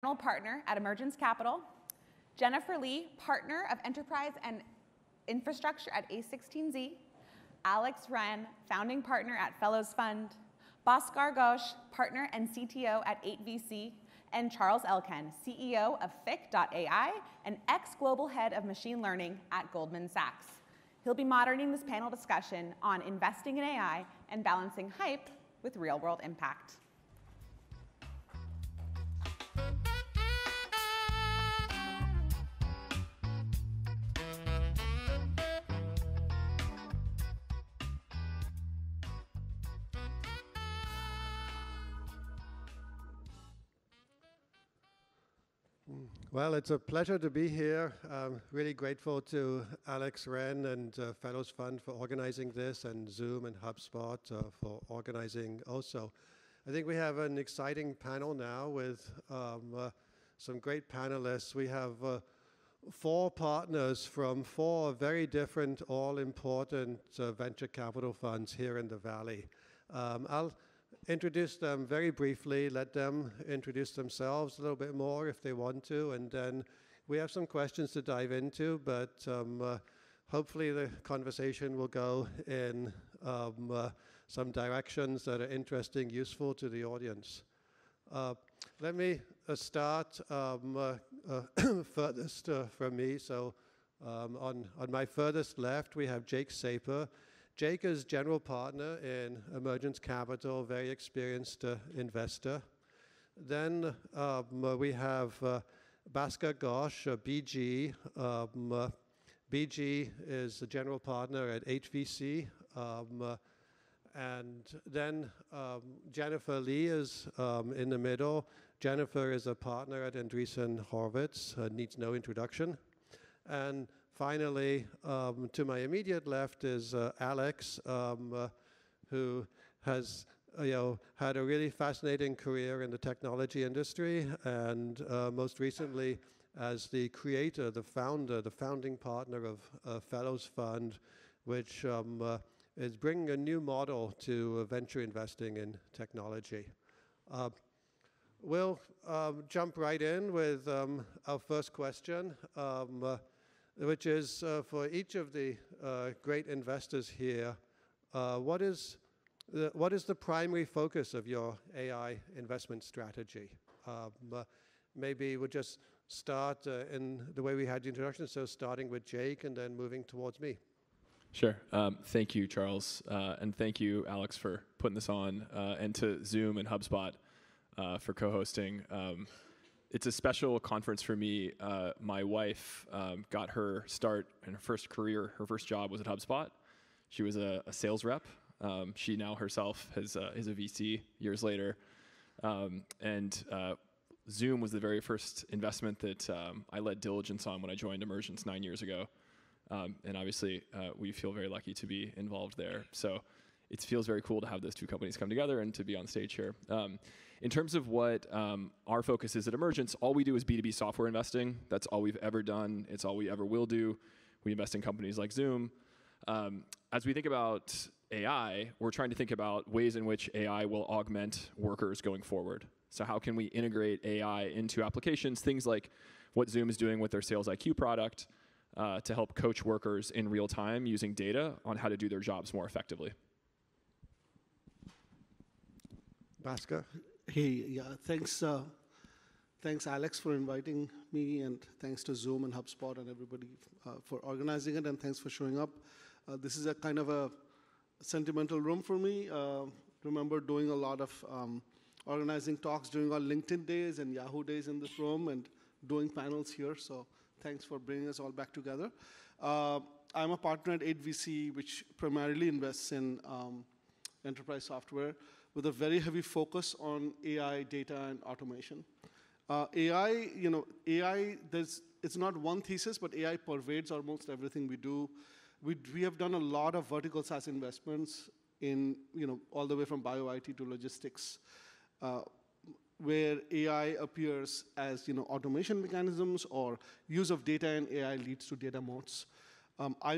Partner at Emergence Capital, Jennifer Lee, Partner of Enterprise and Infrastructure at A16Z, Alex Wren, Founding Partner at Fellows Fund, Bhaskar Ghosh, Partner and CTO at 8VC, and Charles Elken, CEO of Fic.ai and ex-Global Head of Machine Learning at Goldman Sachs. He'll be moderating this panel discussion on investing in AI and balancing hype with real-world impact. Well, it's a pleasure to be here. I'm really grateful to Alex Wren and Fellows Fund for organizing this, and Zoom and HubSpot for organizing also. I think we have an exciting panel now with some great panelists. We have 4 partners from 4 very different, all-important venture capital funds here in the Valley. I'll introduce them very briefly, let them introduce themselves a little bit more if they want to, and then we have some questions to dive into, but hopefully the conversation will go in some directions that are interesting, useful to the audience. Let me start furthest from me. So on my furthest left, we have Jake Saper. Jake is general partner in Emergence Capital, very experienced investor. Then we have Bhaskar Ghosh, BG. BG is a general partner at 8VC. And then Jennifer Lee is in the middle. Jennifer is a partner at Andreessen Horowitz, needs no introduction. And finally, to my immediate left is Alex, who has had a really fascinating career in the technology industry, and most recently as the creator, the founder, the founding partner of Fellows Fund, which is bringing a new model to venture investing in technology. We'll jump right in with our first question. Which is for each of the great investors here, what is the primary focus of your AI investment strategy? Maybe we'll just start in the way we had the introduction, so starting with Jake and then moving towards me. Sure. Thank you, Charles, and thank you, Alex, for putting this on, and to Zoom and HubSpot for co-hosting. It's a special conference for me. My wife got her start in her first career. Her first job was at HubSpot. She was a sales rep. She now herself is a VC years later. And Zoom was the very first investment that I led diligence on when I joined Emergence 9 years ago. And obviously, we feel very lucky to be involved there. So it feels very cool to have those 2 companies come together and to be on stage here. In terms of what our focus is at Emergence, all we do is B2B software investing. That's all we've ever done. It's all we ever will do. We invest in companies like Zoom. As we think about AI, we're trying to think about ways in which AI will augment workers going forward. So how can we integrate AI into applications, things like what Zoom is doing with their Sales IQ product to help coach workers in real time using data on how to do their jobs more effectively. Bhaskar? Hey, yeah, thanks Alex for inviting me, and thanks to Zoom and HubSpot and everybody for organizing it, and thanks for showing up. This is a kind of a sentimental room for me. Remember doing a lot of organizing talks during our LinkedIn days and Yahoo days in this room, and doing panels here, so thanks for bringing us all back together. I'm a partner at 8VC, which primarily invests in enterprise software, with a very heavy focus on AI, data, and automation. AI, it's not one thesis, but AI pervades almost everything we do. We have done a lot of vertical SaaS investments in, all the way from bio IT to logistics, where AI appears as, automation mechanisms or use of data and AI leads to data moats. I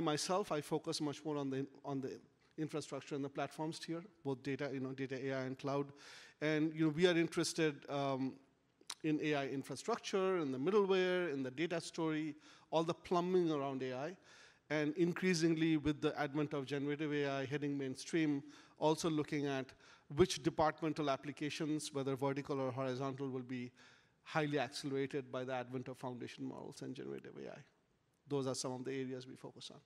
focus much more on the infrastructure and the platforms tier, both data, data, AI, and cloud. And we are interested in AI infrastructure, in the middleware, in the data story, all the plumbing around AI. And increasingly, with the advent of generative AI hitting mainstream, also looking at which departmental applications, whether vertical or horizontal, will be highly accelerated by the advent of foundation models and generative AI. Those are some of the areas we focus on.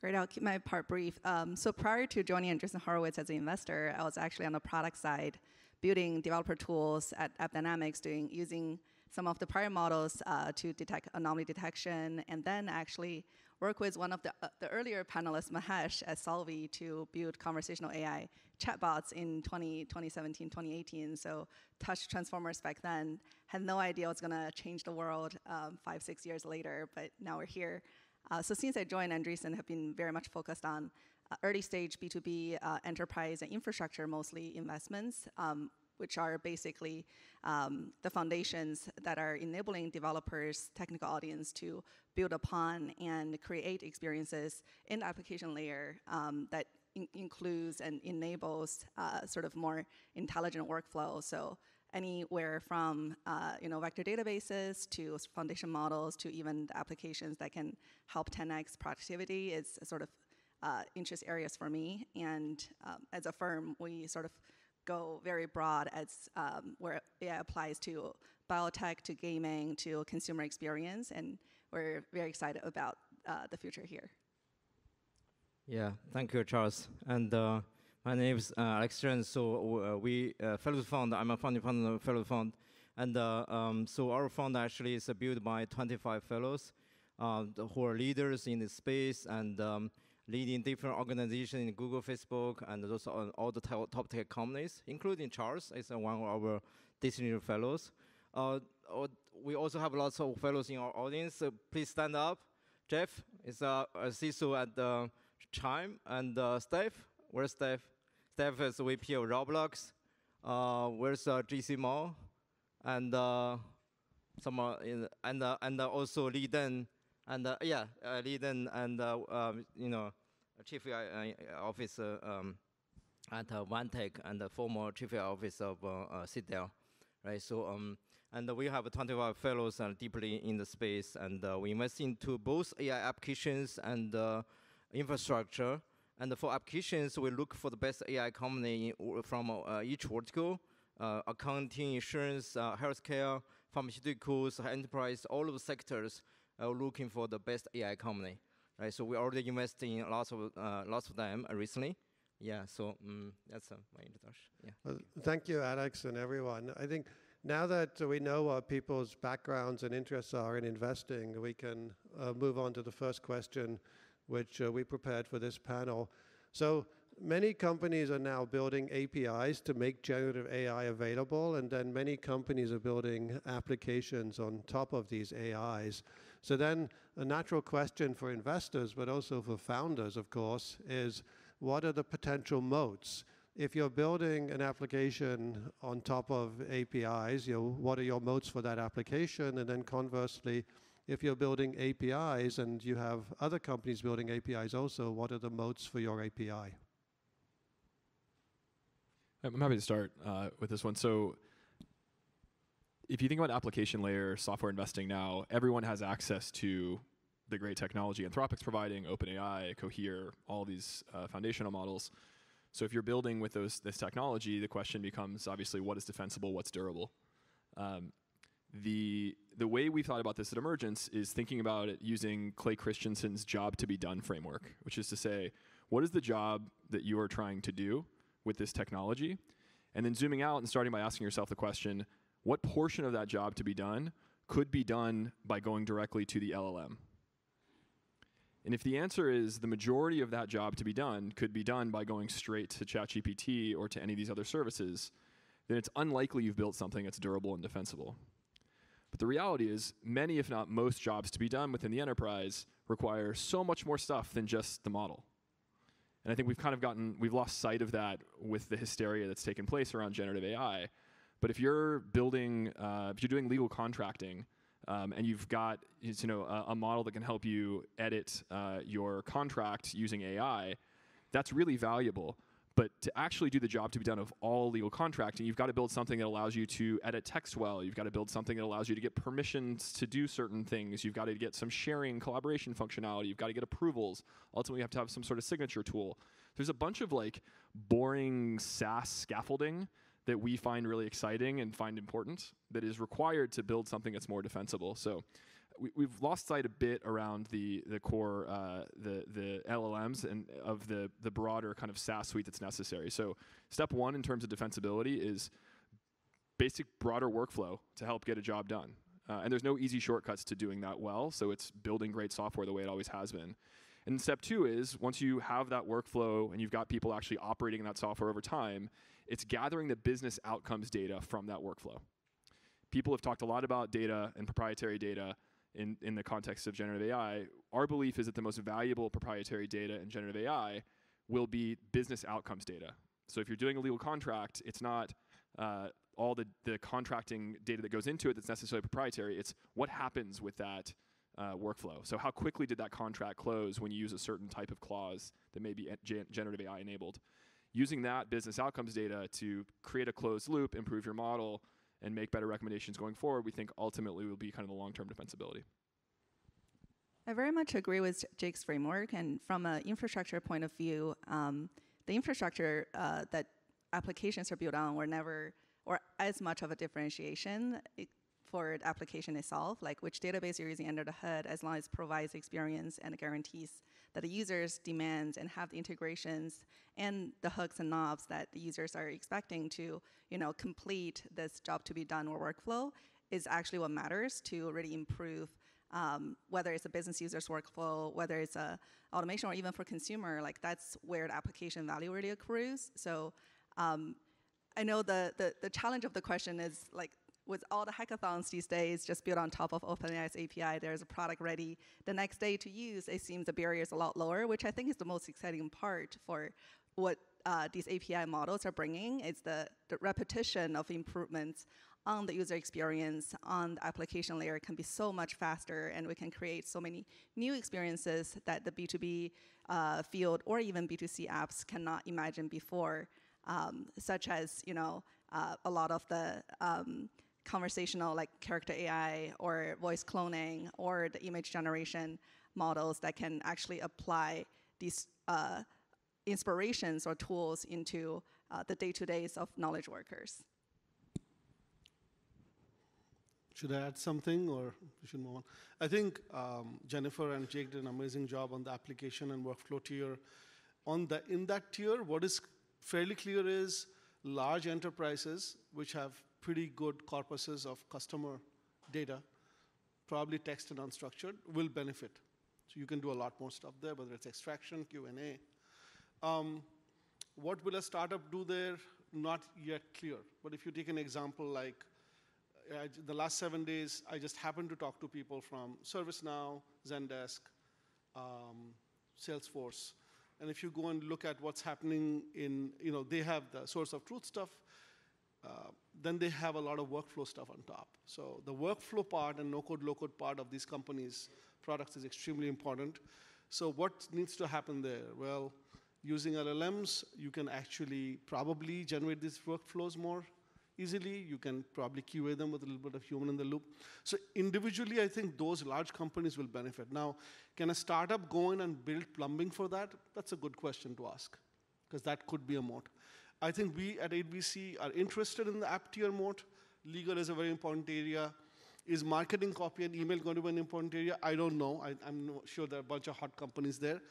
Great, I'll keep my part brief. So prior to joining Andreessen Horowitz as an investor, I was actually on the product side, building developer tools at AppDynamics, using some of the prior models to detect anomaly detection, and then actually work with one of the earlier panelists, Mahesh, at Solvi, to build conversational AI chatbots in 2017, 2018. So touched transformers back then, had no idea it was going to change the world 5, 6 years later, but now we're here. So since I joined Andreessen, have been very much focused on early stage B2B enterprise and infrastructure, mostly investments, which are basically the foundations that are enabling developers, technical audience to build upon and create experiences in the application layer that includes and enables sort of more intelligent workflow. So anywhere from vector databases to foundation models to even the applications that can help 10x productivity is sort of interest areas for me. And as a firm, we sort of go very broad as where AI applies to biotech, to gaming, to consumer experience, and we're very excited about the future here. Yeah, thank you, Charles. And my name is Alex Chen. So we Fellows Fund. I'm a founding partner of Fellows Fund, and so our fund actually is built by 25 fellows who are leaders in the space and leading different organizations in Google, Facebook, and also on all the top tech companies, including Charles is one of our distinguished fellows. We also have lots of fellows in our audience. So please stand up. Jeff is a CISO at Chime, and Steph, where's Steph? Steph is VP of Roblox. Where's GC Mall? And and also Lee Den, and Lee Den, and Chief AI Officer at OneTech, and the former Chief AI Officer of Citadel, right? So and we have 25 fellows deeply in the space, and we invest into both AI applications and infrastructure. And for applications, we look for the best AI company from each vertical: accounting, insurance, healthcare, pharmaceuticals, enterprise. All of the sectors are looking for the best AI company, right? So we already invested in lots of them recently. Yeah. So that's my introduction. Yeah. Well, thank you, Alex, and everyone. I think now that we know what people's backgrounds and interests are in investing, we can move on to the first question, which we prepared for this panel. So many companies are now building APIs to make generative AI available, and then many companies are building applications on top of these AIs. So then a natural question for investors, but also for founders, of course, is what are the potential moats? If you're building an application on top of APIs, what are your moats for that application? And then conversely, if you're building APIs and you have other companies building APIs also, what are the moats for your API? I'm happy to start with this one. So if you think about application layer software investing now, everyone has access to the great technology Anthropic's providing, OpenAI, Cohere, all these foundational models. So if you're building with this technology, the question becomes obviously what is defensible, what's durable? The way we thought about this at Emergence is thinking about it using Clay Christensen's job to be done framework, which is to say, what is the job that you are trying to do with this technology? And then zooming out and starting by asking yourself the question, what portion of that job to be done could be done by going directly to the LLM? And if the answer is the majority of that job to be done could be done by going straight to ChatGPT or to any of these other services, then it's unlikely you've built something that's durable and defensible. But the reality is many, if not most, jobs to be done within the enterprise require so much more stuff than just the model. And I think we've lost sight of that with the hysteria that's taken place around generative AI. But if you're building, if you're doing legal contracting, and you've got a model that can help you edit your contract using AI, that's really valuable. But to actually do the job to be done of all legal contracting, you've got to build something that allows you to edit text well. You've got to build something that allows you to get permissions to do certain things. You've got to get some sharing, collaboration functionality. You've got to get approvals. Ultimately, you have to have some sort of signature tool. There's a bunch of like boring SaaS scaffolding that we find really exciting and find important that is required to build something that's more defensible. So we've lost sight a bit around the core, the LLMs and of the broader kind of SaaS suite that's necessary. So step one in terms of defensibility is basic broader workflow to help get a job done. And there's no easy shortcuts to doing that well, so it's building great software the way it always has been. And step two is, once you have that workflow and you've got people actually operating in that software over time, it's gathering the business outcomes data from that workflow. People have talked a lot about data and proprietary data in the context of generative AI. Our belief is that the most valuable proprietary data in generative AI will be business outcomes data. So if you're doing a legal contract, it's not all the contracting data that goes into it that's necessarily proprietary. It's what happens with that workflow. So how quickly did that contract close when you use a certain type of clause that may be generative AI enabled? Using that business outcomes data to create a closed loop, improve your model, and make better recommendations going forward, we think ultimately will be kind of the long-term defensibility. I very much agree with Jake's framework, and from an infrastructure point of view, the infrastructure that applications are built on were never, or as much of a differentiation for the application itself, like which database you're using under the hood, as long as it provides experience and guarantees that the users demand and have the integrations and the hooks and knobs that the users are expecting to, complete this job to be done or workflow is actually what matters to really improve whether it's a business user's workflow, whether it's a automation, or even for consumer, like that's where the application value really accrues. So I know the challenge of the question is like, with all the hackathons these days just built on top of OpenAI's API, there's a product ready the next day to use. It seems the barrier is a lot lower, which I think is the most exciting part for what these API models are bringing. It's the repetition of improvements on the user experience on the application layer can be so much faster, and we can create so many new experiences that the B2B field or even B2C apps cannot imagine before, such as a lot of the conversational, like character AI or voice cloning or the image generation models that can actually apply these inspirations or tools into the day-to-days of knowledge workers. Should I add something, or we should move on? I think Jennifer and Jake did an amazing job on the application and workflow tier. In that tier, what is fairly clear is large enterprises, which have pretty good corpuses of customer data, probably text and unstructured, will benefit. So you can do a lot more stuff there, whether it's extraction, Q&A. What will a startup do there? Not yet clear. But if you take an example like the last 7 days, I just happened to talk to people from ServiceNow, Zendesk, Salesforce. And if you go and look at what's happening in, they have the source of truth stuff, then they have a lot of workflow stuff on top. So the workflow part and no-code, low-code part of these companies' products is extremely important. So what needs to happen there? Well, using LLMs, you can actually probably generate these workflows more easily. You can probably QA them with a little bit of human in the loop. So individually, I think those large companies will benefit. Now, can a startup go in and build plumbing for that? That's a good question to ask, because that could be a moat. I think we at 8VC are interested in the app tier moat. Legal is a very important area. Is marketing, copy, and email going to be an important area? I don't know. I'm not sure there are a bunch of hot companies there.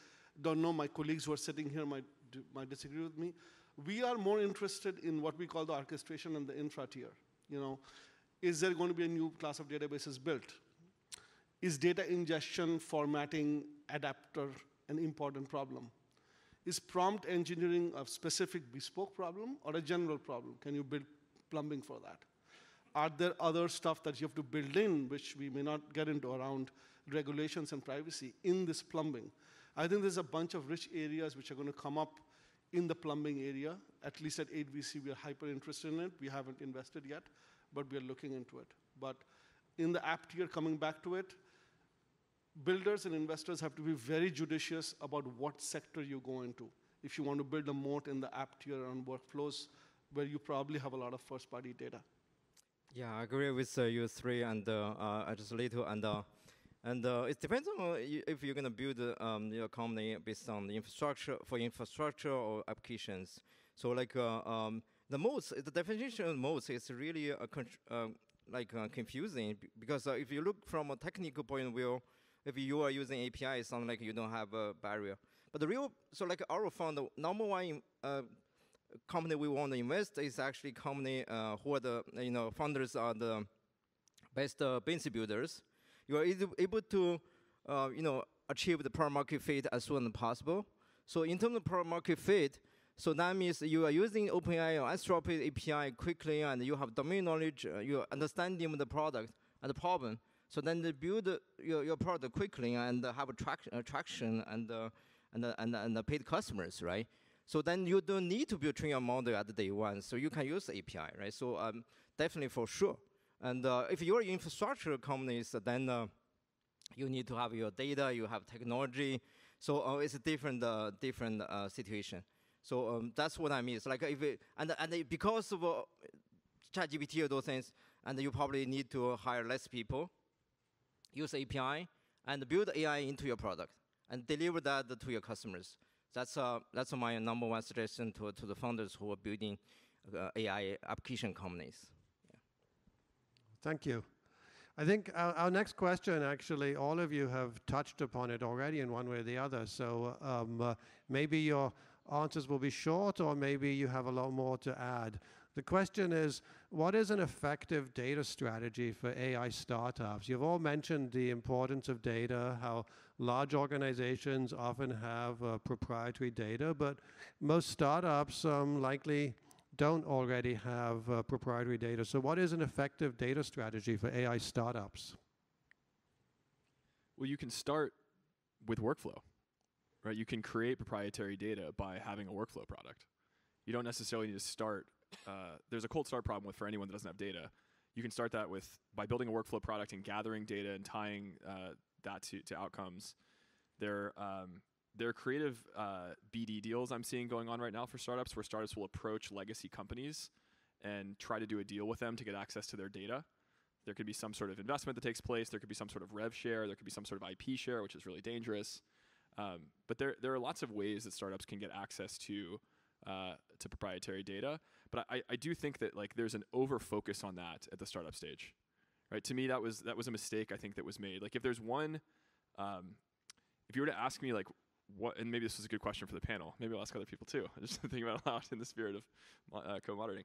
Don't know. My colleagues who are sitting here might disagree with me. We are more interested in what we call the orchestration and the infra tier. Is there going to be a new class of databases built? Is data ingestion, formatting, adapter an important problem? Is prompt engineering a specific bespoke problem or a general problem? Can you build plumbing for that? Are there other stuff that you have to build in, which we may not get into around regulations and privacy in this plumbing? I think there's a bunch of rich areas which are going to come up in the plumbing area. At least at 8VC, we are hyper interested in it. We haven't invested yet, but we are looking into it. But in the app tier, coming back to it, builders and investors have to be very judicious about what sector you go into. if you want to build a moat in the app tier on workflows, where you probably have a lot of first-party data. Yeah, I agree with you three, and I just little and it depends on if you're gonna build your company based on the infrastructure or applications. So like the definition of moats is really confusing because if you look from a technical point of view, if you are using API, it sounds like you don't have a barrier. But the real, so like our fund, the number one company we want to invest is actually company who are the founders are the best business builders. You are able to achieve the product market fit as soon as possible. So in terms of product market fit, so that means you are using OpenAI or Anthropic API quickly, and you have domain knowledge, you are understanding the product and the problem. So then they build your product quickly and have traction and paid customers, right? So then you don't need to train your model at day one. So you can use API, right? So definitely for sure. And if you're infrastructure companies, then you need to have your data, you have technology. So it's a different situation. So that's what I mean. It's like because of ChatGPT or those things, and you probably need to hire less people, use API, and build AI into your product and deliver that to your customers. That's my number one suggestion to the founders who are building AI application companies. Yeah. Thank you. I think our next question, actually, all of you have touched upon it already in one way or the other. So maybe your answers will be short, or maybe you have a lot more to add. The question is, what is an effective data strategy for AI startups? You've all mentioned the importance of data, how large organizations often have proprietary data, but most startups likely don't already have proprietary data. So what is an effective data strategy for AI startups? Well, you can start with workflow, right? You can create proprietary data by having a workflow product. You don't necessarily need to start. There's a cold start problem for anyone that doesn't have data. You can start that by building a workflow product and gathering data and tying that to outcomes. There are creative BD deals I'm seeing going on right now for startups, where startups will approach legacy companies and try to do a deal with them to get access to their data. There could be some sort of investment that takes place. There could be some sort of rev share. There could be some sort of IP share, which is really dangerous. But there are lots of ways that startups can get access to proprietary data. But I do think that there's an over focus on that at the startup stage, right? To me, that was a mistake I think that was made. Like if there's one, if you were to ask me what, and maybe this was a good question for the panel. Maybe I'll ask other people too. I'm just thinking about it out in the spirit of co-moderating.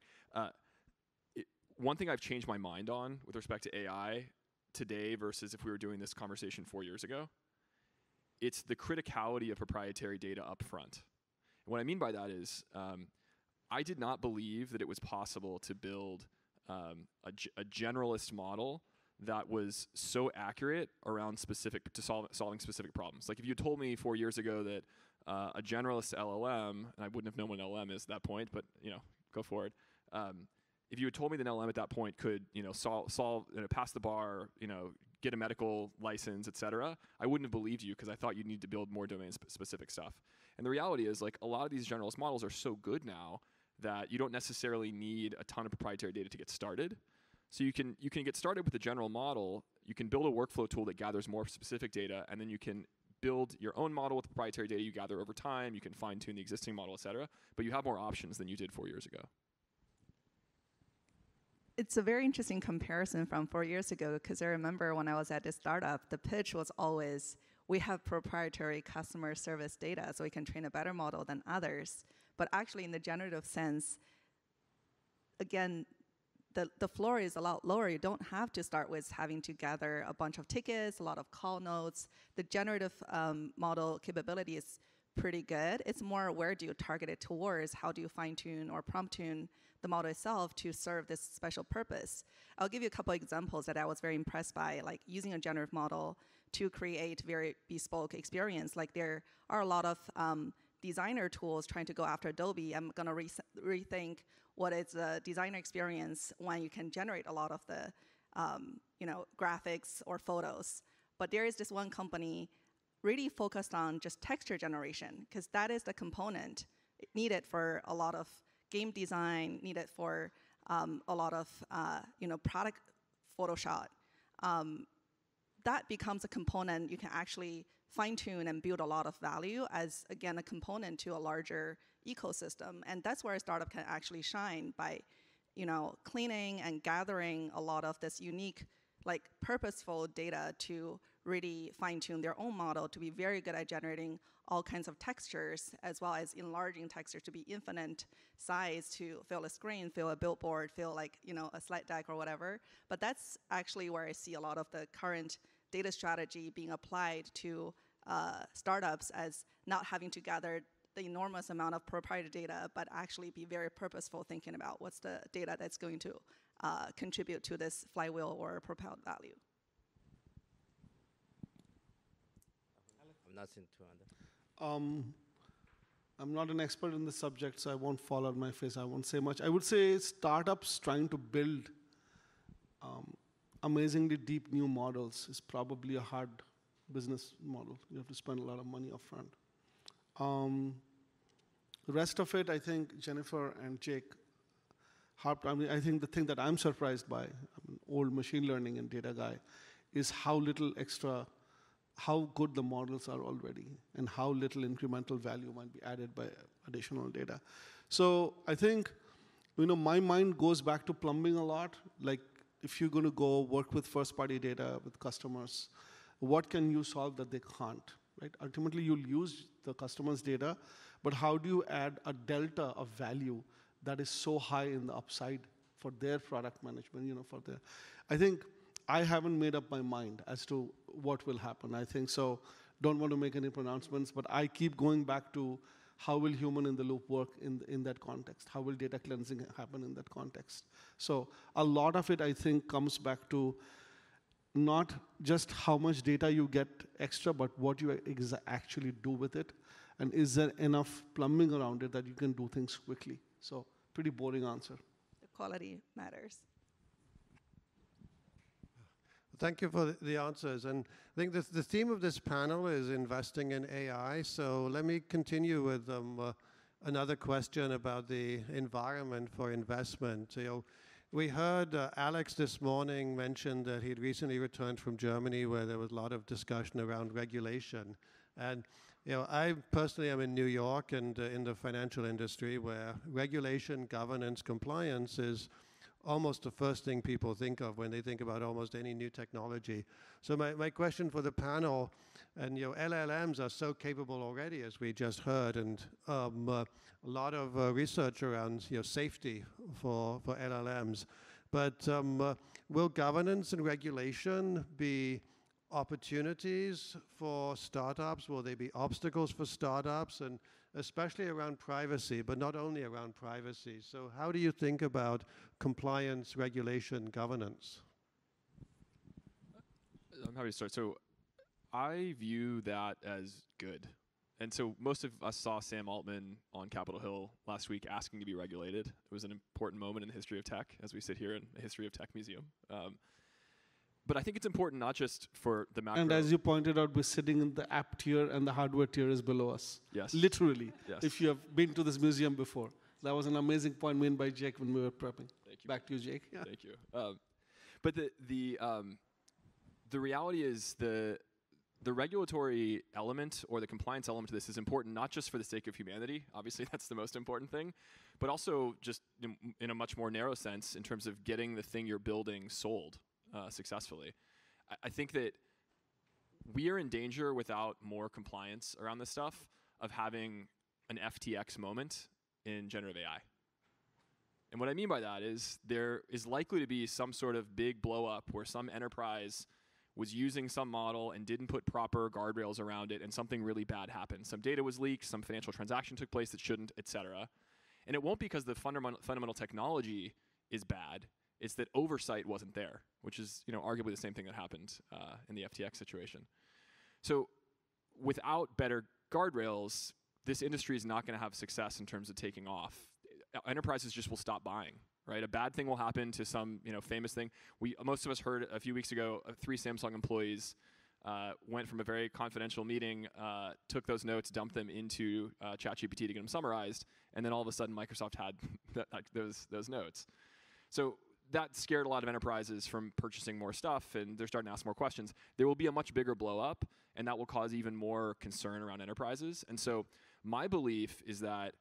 One thing I've changed my mind on with respect to AI today versus if we were doing this conversation 4 years ago, it's the criticality of proprietary data up front. And what I mean by that is, I did not believe that it was possible to build a generalist model that was so accurate around solving specific problems. Like if you told me 4 years ago that a generalist LLM, and I wouldn't have known what an LLM is at that point, but go for it. If you had told me that an LLM at that point could solve pass the bar, get a medical license, et cetera, I wouldn't have believed you because I thought you'd need to build more domain-specific stuff. And the reality is, a lot of these generalist models are so good now that you don't necessarily need a ton of proprietary data to get started. So you can get started with a general model. You can build a workflow tool that gathers more specific data, and then you can build your own model with proprietary data you gather over time. You can fine-tune the existing model, et cetera. But you have more options than you did 4 years ago. It's a very interesting comparison from 4 years ago, because I remember when I was at this startup, the pitch was always, we have proprietary customer service data, so we can train a better model than others. But actually, in the generative sense, again, the floor is a lot lower. You don't have to start with having to gather a bunch of tickets, a lot of call notes. The generative model capability is pretty good. It's more, where do you target it towards? How do you fine-tune or prompt-tune the model itself to serve this special purpose? I'll give you a couple examples that I was very impressed by, like using a generative model to create very bespoke experience. Like there are a lot of designer tools trying to go after Adobe. I'm going to rethink what is a designer experience when you can generate a lot of the graphics or photos. But there is this one company really focused on just texture generation, because that is the component needed for a lot of game design, needed for a lot of product Photoshop. That becomes a component you can actually fine-tune and build a lot of value as, again, a component to a larger ecosystem. And that's where a startup can actually shine by cleaning and gathering a lot of this unique, like purposeful data to really fine-tune their own model to be very good at generating all kinds of textures, as well as enlarging textures to be infinite size to fill a screen, fill a billboard, fill like a slide deck or whatever. But that's actually where I see a lot of the current data strategy being applied to startups, as not having to gather the enormous amount of proprietary data, but actually be very purposeful thinking about what's the data that's going to contribute to this flywheel or propelled value. Nothing to add. I'm not an expert in the subject, so I won't fall on my face. I won't say much. I would say startups trying to build amazingly deep new models is probably a hard business model. You have to spend a lot of money up front. The rest of it, I think Jennifer and Jake harped. I mean, I think the thing that I'm surprised by, I'm an old machine learning and data guy, is how little extra, how good the models are already, and how little incremental value might be added by additional data. So I think, my mind goes back to plumbing a lot. Like, if you're going to go work with first-party data with customers, what can you solve that they can't? Right? Ultimately, you'll use the customer's data, but how do you add a delta of value that is so high in the upside for their product management? I think I haven't made up my mind as to what will happen. I think so. Don't want to make any pronouncements, but I keep going back to how will human in the loop work in that context? How will data cleansing happen in that context? So a lot of it, I think, comes back to not just how much data you get extra, but what you actually do with it. And is there enough plumbing around it that you can do things quickly? So pretty boring answer. The quality matters. Thank you for the answers. And I think the theme of this panel is investing in AI. So let me continue with another question about the environment for investment. We heard Alex this morning mention that he'd recently returned from Germany, where there was a lot of discussion around regulation. And I personally am in New York and in the financial industry, where regulation, governance, compliance is almost the first thing people think of when they think about almost any new technology. So my question for the panel, and LLMs are so capable already, as we just heard, and a lot of research around safety for LLMs. But will governance and regulation be opportunities for startups? Will they be obstacles for startups? And especially around privacy, but not only around privacy. So how do you think about compliance, regulation, governance? I'm happy to start. So I view that as good. And so most of us saw Sam Altman on Capitol Hill last week asking to be regulated. It was an important moment in the history of tech, as we sit here in the History of Tech Museum. But I think it's important not just for the macro. And as you pointed out, we're sitting in the app tier and the hardware tier is below us. Yes. Literally. Yes. If you have been to this museum before. That was an amazing point made by Jake when we were prepping. Thank you. Back to you, Jake. Yeah. Thank you. But the reality is the regulatory element or the compliance element to this is important not just for the sake of humanity. Obviously, that's the most important thing. But also just in a much more narrow sense in terms of getting the thing you're building sold successfully. I think that we are in danger without more compliance around this stuff of having an FTX moment in generative AI. And what I mean by that is there is likely to be some sort of big blow up where some enterprise was using some model and didn't put proper guardrails around it and something really bad happened. Some data was leaked, some financial transaction took place that shouldn't, et cetera. And it won't because the fundamental technology is bad. It's that oversight wasn't there, which is arguably the same thing that happened in the FTX situation. So without better guardrails, this industry is not going to have success in terms of taking off. Enterprises just will stop buying, right? A bad thing will happen to some famous thing. Most of us heard a few weeks ago 3 Samsung employees went from a very confidential meeting, took those notes, dumped them into ChatGPT to get them summarized, and then all of a sudden Microsoft had those notes. So that scared a lot of enterprises from purchasing more stuff, and they're starting to ask more questions. There will be a much bigger blow up, and that will cause even more concern around enterprises. And so my belief is that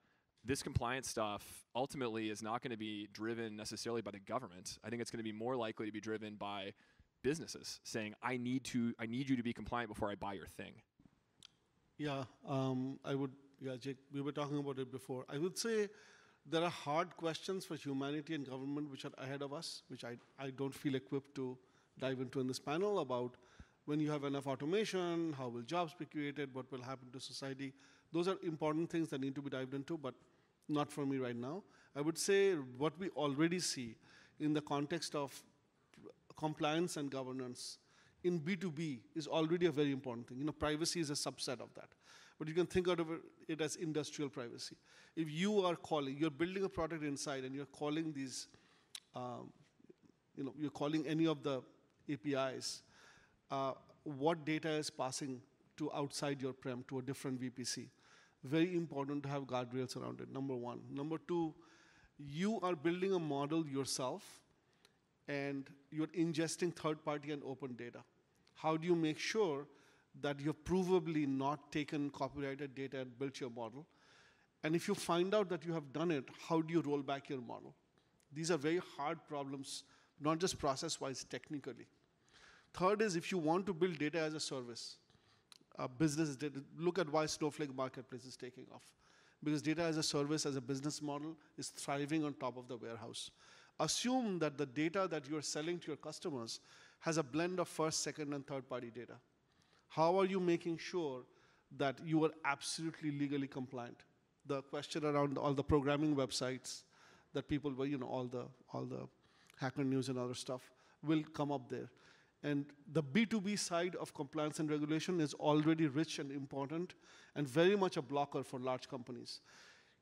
this compliance stuff ultimately is not going to be driven necessarily by the government. I think it's going to be more likely to be driven by businesses saying, I need you to be compliant before I buy your thing. Yeah, Jake, we were talking about it before. I would say there are hard questions for humanity and government which are ahead of us, which I don't feel equipped to dive into in this panel, about when you have enough automation, how will jobs be created, what will happen to society. Those are important things that need to be dived into, but not for me right now. I would say what we already see in the context of compliance and governance in B2B is already a very important thing. Privacy is a subset of that. But you can think of it as industrial privacy. If you're building a product inside and you're calling these, you're calling any of the APIs, what data is passing to outside your prem to a different VPC? Very important to have guardrails around it, number one. Number two, you are building a model yourself and you're ingesting third-party and open data. How do you make sure that you've provably not taken copyrighted data and built your model? And if you find out that you have done it, how do you roll back your model? These are very hard problems, not just process-wise, technically. Third is, if you want to build data as a service, business data, look at why Snowflake Marketplace is taking off. Because data as a service, as a business model, is thriving on top of the warehouse. Assume that the data that you're selling to your customers has a blend of first, second, and third-party data. How are you making sure that you are absolutely legally compliant? The question around all the programming websites that people were, all the Hacker News and other stuff will come up there. And the B2B side of compliance and regulation is already rich and important and very much a blocker for large companies.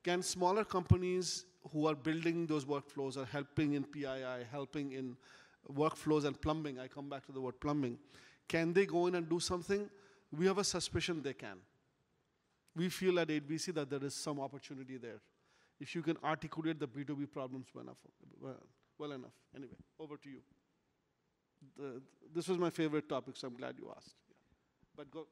Can smaller companies who are building those workflows or helping in PII, helping in workflows and plumbing, I come back to the word plumbing, can they go in and do something? We have a suspicion they can. We feel at 8BC that there is some opportunity there. If you can articulate the B2B problems well enough. Anyway, over to you. This was my favorite topic, so I'm glad you asked. Yeah. But go,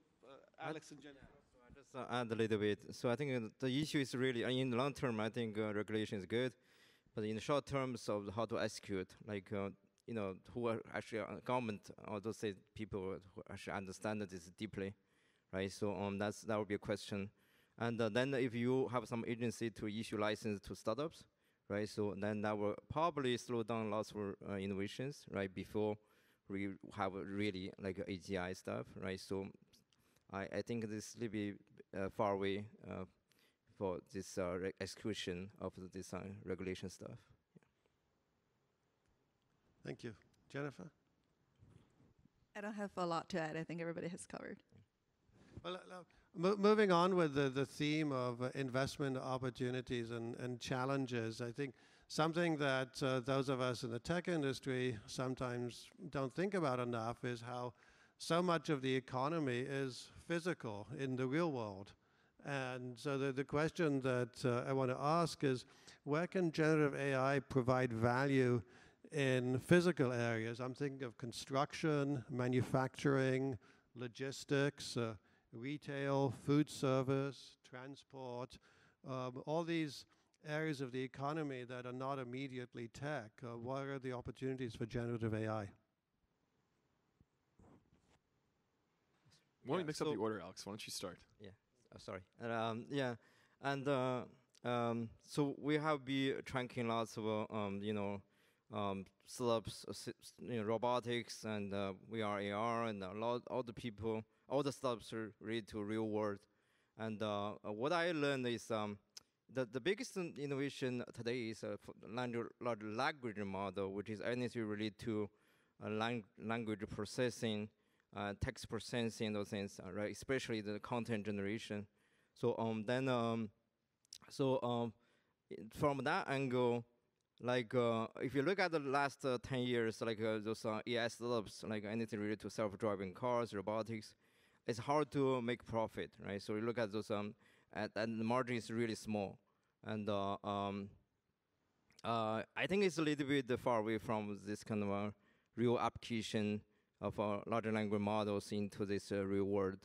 Alex and Jennifer. So I just add a little bit. So I think the issue is really, in the long term, I think regulation is good. But in the short term, so how to execute, like, who are actually government, or those people who actually understand this deeply, right? So that would be a question. And then if you have some agency to issue license to startups, right? So then that will probably slow down lots of innovations, right? Before we have really like AGI stuff, right? So I think this will be far away for this execution of this regulation stuff. Yeah. Thank you. Jennifer? I don't have a lot to add. I think everybody has covered. Well, moving on with the theme of investment opportunities and challenges, I think something that those of us in the tech industry sometimes don't think about enough is how so much of the economy is physical in the real world. And so the question that I want to ask is, where can generative AI provide value in physical areas? I'm thinking of construction, manufacturing, logistics, retail, food service, transport, all these areas of the economy that are not immediately tech. What are the opportunities for generative AI? Why don't you mix up the order, Alex? Why don't you start? Yeah, sorry. Yeah, and so we have been tracking lots of startups, robotics and VR, AR, and all the people, all the startups are related to real world. And what I learned is the biggest innovation today is large language model, which is anything related to language processing, text processing, those things, right? Especially the content generation. So from that angle, like if you look at the last 10 years, like those AI startups, like anything related to self-driving cars, robotics, it's hard to make profit, right? So you look at those, and the margin is really small. And I think it's a little bit far away from this kind of a real application of large language models into this real world.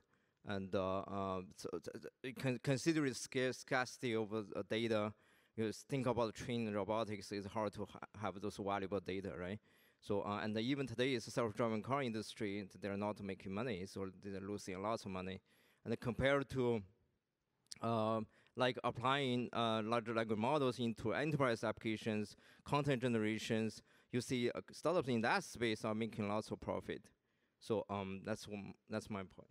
And so consider the scarcity of data. You think about training robotics, it's hard to have those valuable data, right? So, and even today, it's a self-driving car industry, they're not making money, so they're losing lots of money. And compared to like applying large language models into enterprise applications, content generations, you see startups in that space are making lots of profit. So that's my point.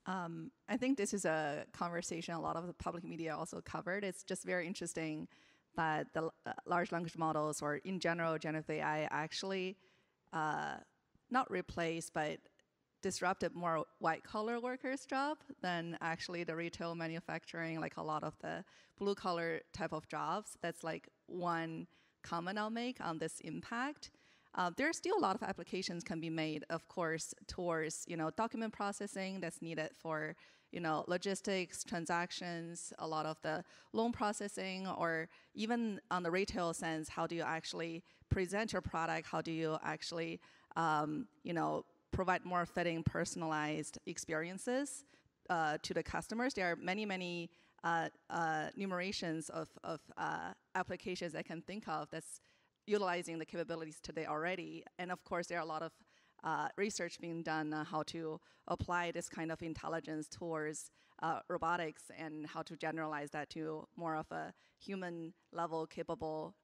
I think this is a conversation a lot of the public media also covered. It's just very interesting that the large language models, or in general, generative AI, actually not replace, but disrupted more white-collar workers' job than actually the retail manufacturing, like a lot of the blue-collar type of jobs. That's like one comment I'll make on this impact. There are still a lot of applications can be made, of course, towards document processing that's needed for logistics, transactions, a lot of the loan processing, or even on the retail sense, how do you actually present your product? How do you actually provide more fitting, personalized experiences to the customers? There are many numerations of applications I can think of that's utilizing the capabilities today already. And of course, there are a lot of research being done on how to apply this kind of intelligence towards robotics and how to generalize that to more of a human level capable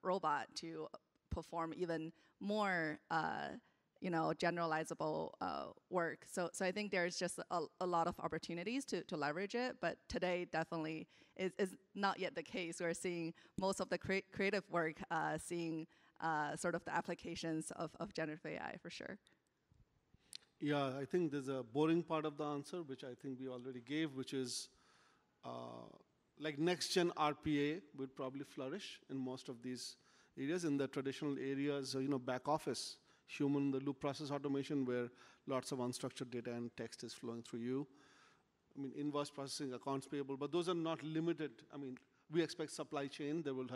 robot to perform even more generalizable work. So I think there's just a lot of opportunities to leverage it, but today definitely is not yet the case. We're seeing most of the creative work seeing sort of the applications of generative AI for sure. Yeah, I think there's a boring part of the answer, which I think we already gave, which is like next-gen RPA would probably flourish in most of these areas. In the traditional areas, back office, human-in-the-loop process automation, where lots of unstructured data and text is flowing through you. I mean, invoice processing, accounts payable, but those are not limited. I mean, we expect supply chain, there will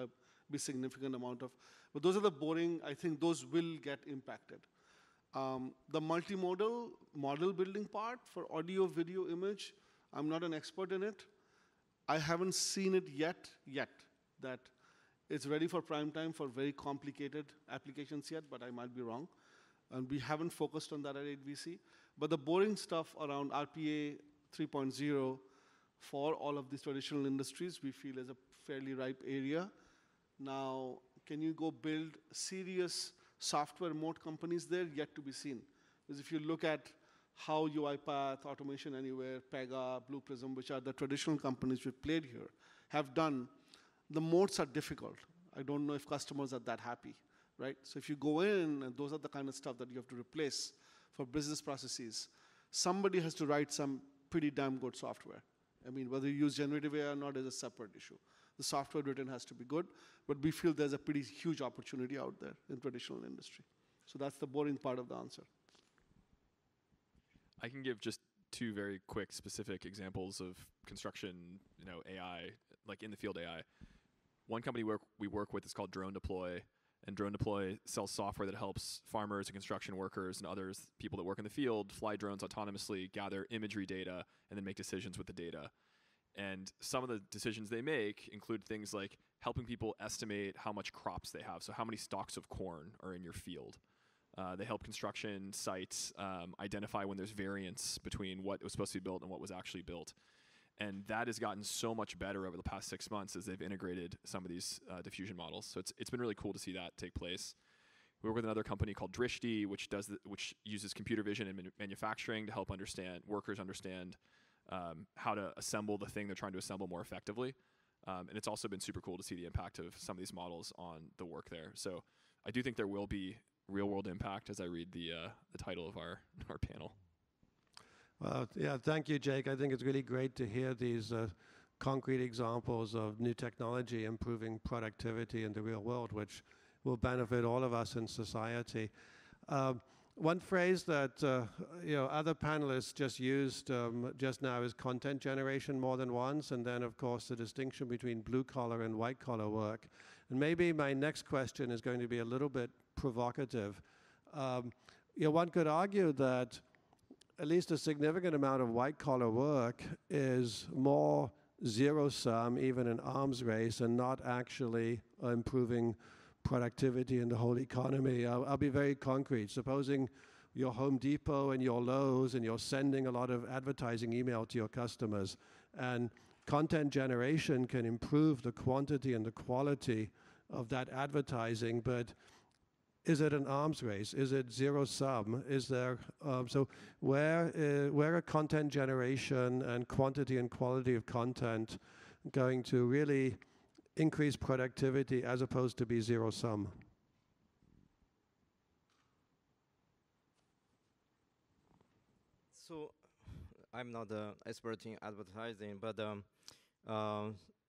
be significant amount of, but those are the boring, I think those will get impacted. The multimodal model building part for audio, video, image, I'm not an expert in it. I haven't seen it yet that it's ready for prime time for very complicated applications yet, but I might be wrong. And we haven't focused on that at 8VC. But the boring stuff around RPA 3.0 for all of these traditional industries, we feel is a fairly ripe area. Now, can you go build serious software mode companies there? Yet to be seen. Because if you look at how UiPath, Automation Anywhere, Pega, Blue Prism, which are the traditional companies we've played here, have done, the modes are difficult. I don't know if customers are that happy, right? So if you go in, and those are the kind of stuff that you have to replace for business processes, somebody has to write some pretty damn good software. I mean, whether you use generative AI or not is a separate issue. The software written has to be good, but we feel there's a pretty huge opportunity out there in traditional industry. So that's the boring part of the answer. I can give just two very quick specific examples of construction, AI, like in the field AI. One company we work with is called Drone Deploy, and Drone Deploy sells software that helps farmers and construction workers and others, people that work in the field, fly drones autonomously, gather imagery data, and then make decisions with the data. And some of the decisions they make include things like helping people estimate how much crops they have, so how many stalks of corn are in your field. They help construction sites identify when there's variance between what was supposed to be built and what was actually built. And that has gotten so much better over the past 6 months as they've integrated some of these diffusion models. So it's been really cool to see that take place. We work with another company called Drishti, which uses computer vision in manufacturing to help workers understand how to assemble the thing they're trying to assemble more effectively. And it's also been super cool to see the impact of some of these models on the work there. So I do think there will be real world impact as I read the title of our panel. Well, yeah, thank you, Jake. I think it's really great to hear these concrete examples of new technology improving productivity in the real world, which will benefit all of us in society. One phrase that other panelists just used just now is content generation more than once, and then of course the distinction between blue collar and white collar work. And maybe my next question is going to be a little bit provocative. One could argue that at least a significant amount of white collar work is more zero sum, even an arms race, and not actually improving productivity in the whole economy. I'll be very concrete. Supposing you're Home Depot and you're Lowe's and you're sending a lot of advertising email to your customers, and content generation can improve the quantity and the quality of that advertising, but is it an arms race? Is it zero sum? Is there so where are content generation and quantity and quality of content going to really increase productivity as opposed to be zero sum? So I'm not an expert in advertising, but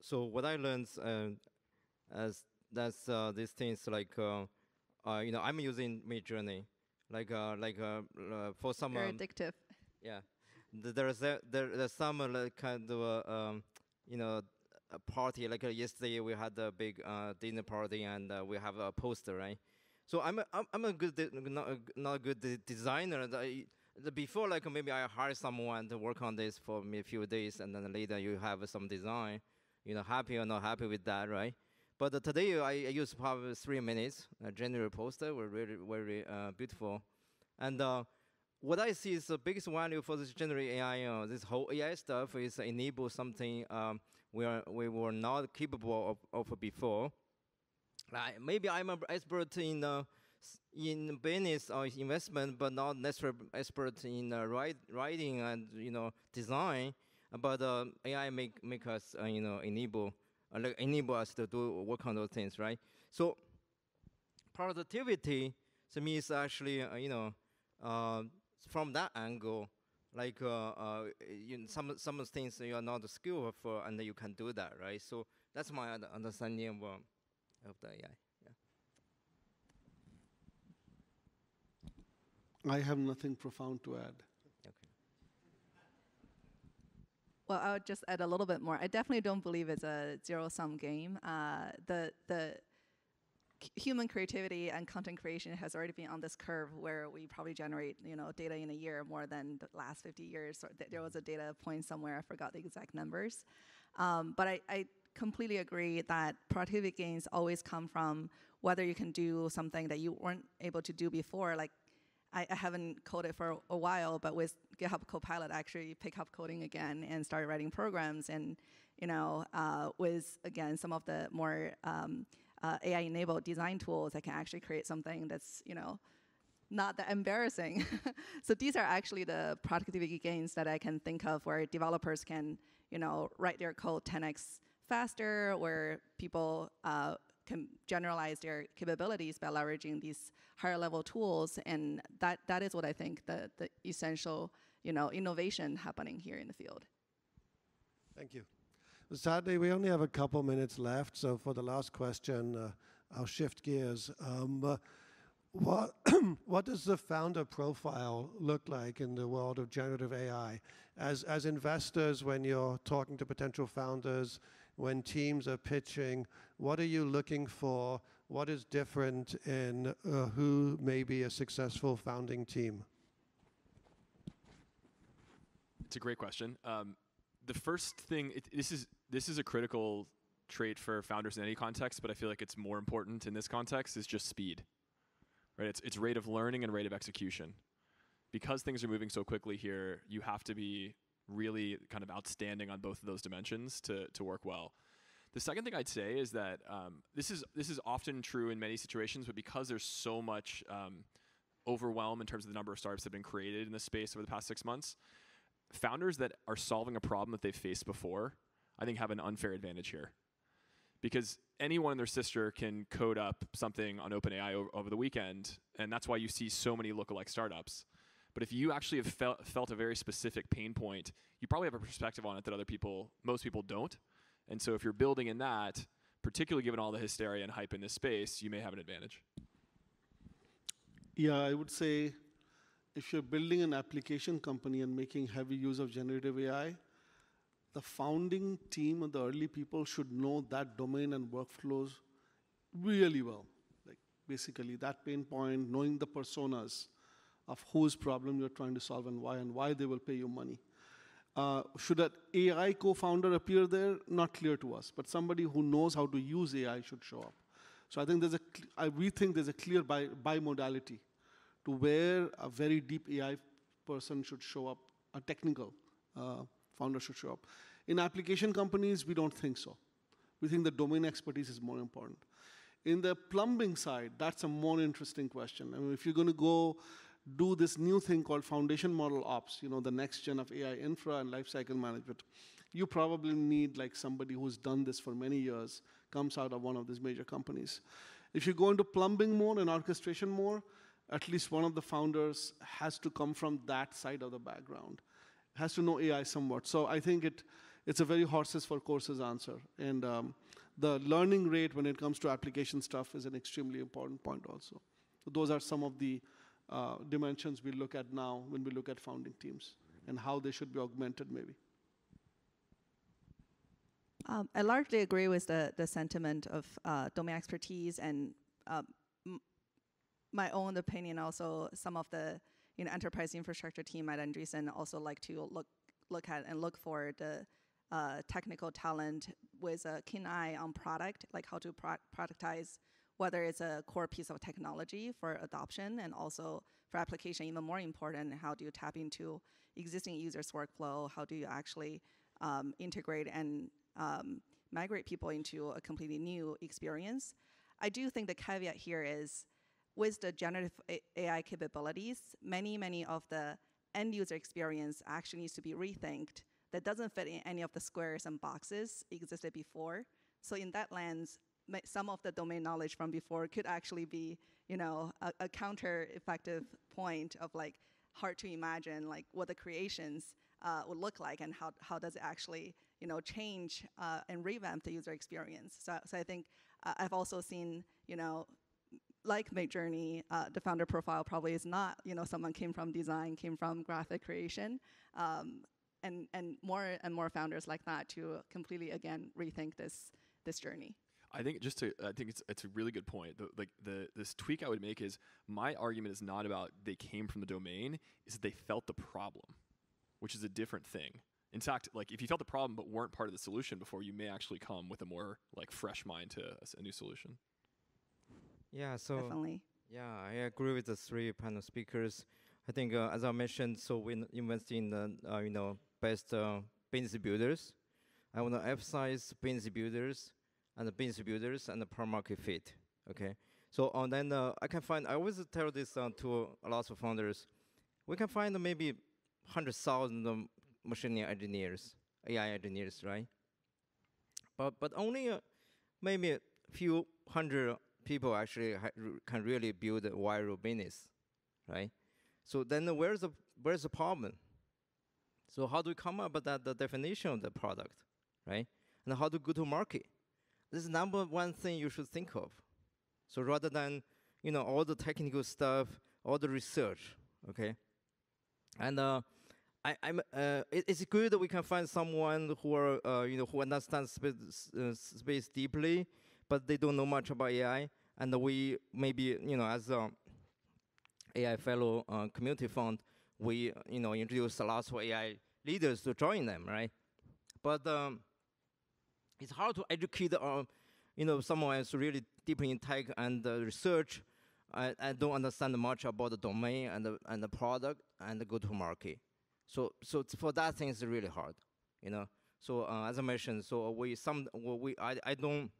so what I learned as that's these things like I'm using Midjourney, for some very addictive. Yeah, there's some kind of a party, like yesterday we had a big dinner party, and we have a poster, right? So I'm a good not a good designer. Before, like maybe I hire someone to work on this for me a few days, and then later you have some design, happy or not happy with that, right? But today I used probably 3 minutes. A general poster were really very beautiful, and what I see is the biggest value for this generative AI. This whole AI stuff is enable something we were not capable of before. Maybe I'm an expert in business or investment, but not necessarily expert in writing and design. But AI make us enable us to do work on those things, right? So productivity to me is actually from that angle, like some things you are not skilled for, and you can do that, right? So that's my understanding of the AI. Yeah. I have nothing profound to add. Okay. Well, I would just add a little bit more. I definitely don't believe it's a zero-sum game. The human creativity and content creation has already been on this curve where we probably generate data in a year more than the last 50 years. So there was a data point somewhere, I forgot the exact numbers. But I completely agree that productivity gains always come from whether you can do something that you weren't able to do before. Like I haven't coded for a while, but with GitHub Copilot, I actually pick up coding again and started writing programs. And with again some of the more AI-enabled design tools, I can actually create something that's not that embarrassing. So these are actually the productivity gains that I can think of, where developers can write their code 10x faster, where people can generalize their capabilities by leveraging these higher level tools, and that is what I think the essential innovation happening here in the field. Thank you. Sadly, we only have a couple minutes left, so for the last question, I'll shift gears. What does the founder profile look like in the world of generative AI? As investors, when you're talking to potential founders, when teams are pitching, what are you looking for? What is different in who may be a successful founding team? It's a great question. The first thing, this is a critical trait for founders in any context, but I feel like it's more important in this context, is just speed. Right? It's rate of learning and rate of execution. Because things are moving so quickly here, you have to be really kind of outstanding on both of those dimensions to work well. The second thing I'd say is that this is often true in many situations, but because there's so much overwhelm in terms of the number of startups that have been created in this space over the past 6 months, founders that are solving a problem that they've faced before, I think, have an unfair advantage here. Because anyone and their sister can code up something on OpenAI over the weekend, and that's why you see so many lookalike startups. But if you actually have felt a very specific pain point, you probably have a perspective on it that most people don't. And so if you're building in that, particularly given all the hysteria and hype in this space, you may have an advantage. Yeah, I would say if you're building an application company and making heavy use of generative AI, the founding team and the early people should know that domain and workflows really well. Like basically that pain point, knowing the personas of whose problem you're trying to solve and why they will pay you money. Should an AI co-founder appear there? Not clear to us, but somebody who knows how to use AI should show up. So I think we think there's a clear bi-modality to where a very deep AI person should show up, a technical founder should show up. In application companies, we don't think so. We think the domain expertise is more important. In the plumbing side, that's a more interesting question. I mean, if you're going to go do this new thing called foundation model ops, the next gen of AI infra and lifecycle management, you probably need like somebody who's done this for many years, comes out of one of these major companies. If you go into plumbing more and orchestration more, at least one of the founders has to come from that side of the background, has to know AI somewhat. So I think it's a very horses for courses answer. And the learning rate when it comes to application stuff is an extremely important point also. So those are some of the dimensions we look at now when we look at founding teams and how they should be augmented maybe. I largely agree with the sentiment of domain expertise, and my own opinion also, some of the enterprise infrastructure team at Andreessen also like to look at and look for the technical talent with a keen eye on product, like how to productize, whether it's a core piece of technology for adoption, and also for application, even more important, how do you tap into existing users' workflow? How do you actually integrate and migrate people into a completely new experience? I do think the caveat here is, with the generative AI capabilities, many of the end user experience actually needs to be rethinked. That doesn't fit in any of the squares and boxes existed before. So in that lens, some of the domain knowledge from before could actually be, a counter-effective point of like hard to imagine like what the creations would look like and how does it actually, change and revamp the user experience. So I think I've also seen, like Midjourney, the founder profile probably is not, someone came from design, came from graphic creation, and more founders like that to completely again rethink this journey. I think it's a really good point. This tweak I would make is, my argument is not about they came from the domain, is that they felt the problem, which is a different thing. In fact, like if you felt the problem but weren't part of the solution before, you may actually come with a more like fresh mind to a new solution. Yeah, so definitely. Yeah, I agree with the three panel speakers. I think as I mentioned, so we invest in the best business builders. I want to emphasize business builders and the product market fit. Okay, so then I always tell this to a lot of founders. We can find maybe 100,000 machine engineers, AI engineers, right? But only maybe a few hundred people actually can really build a viral business, right? So then where's the problem? So how do we come up with the definition of the product, right? And how to go to market? This is number one thing you should think of. So rather than all the technical stuff, all the research, okay? And it's good that we can find someone who understands space deeply, but they don't know much about AI. And we maybe as a AI fellow community fund, we introduce a lot of AI leaders to join them, right? But it's hard to educate someone who's really deep in tech and research. I don't understand much about the domain and the product and the go-to-market. So for that thing, it's really hard, So as I mentioned, so I don't.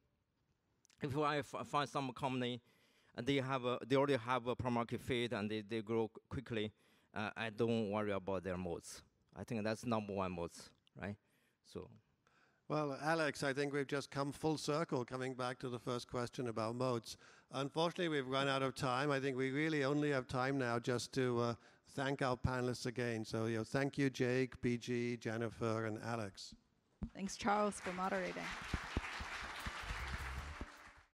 If I find some company and they already have a product market fit and they grow quickly, I don't worry about their moats. I think that's number one moats, right? So. Well, Alex, I think we've just come full circle, coming back to the first question about moats. Unfortunately, we've run out of time. I think we really only have time now just to thank our panelists again. So thank you, Jake, BG, Jennifer, and Alex. Thanks, Charles, for moderating.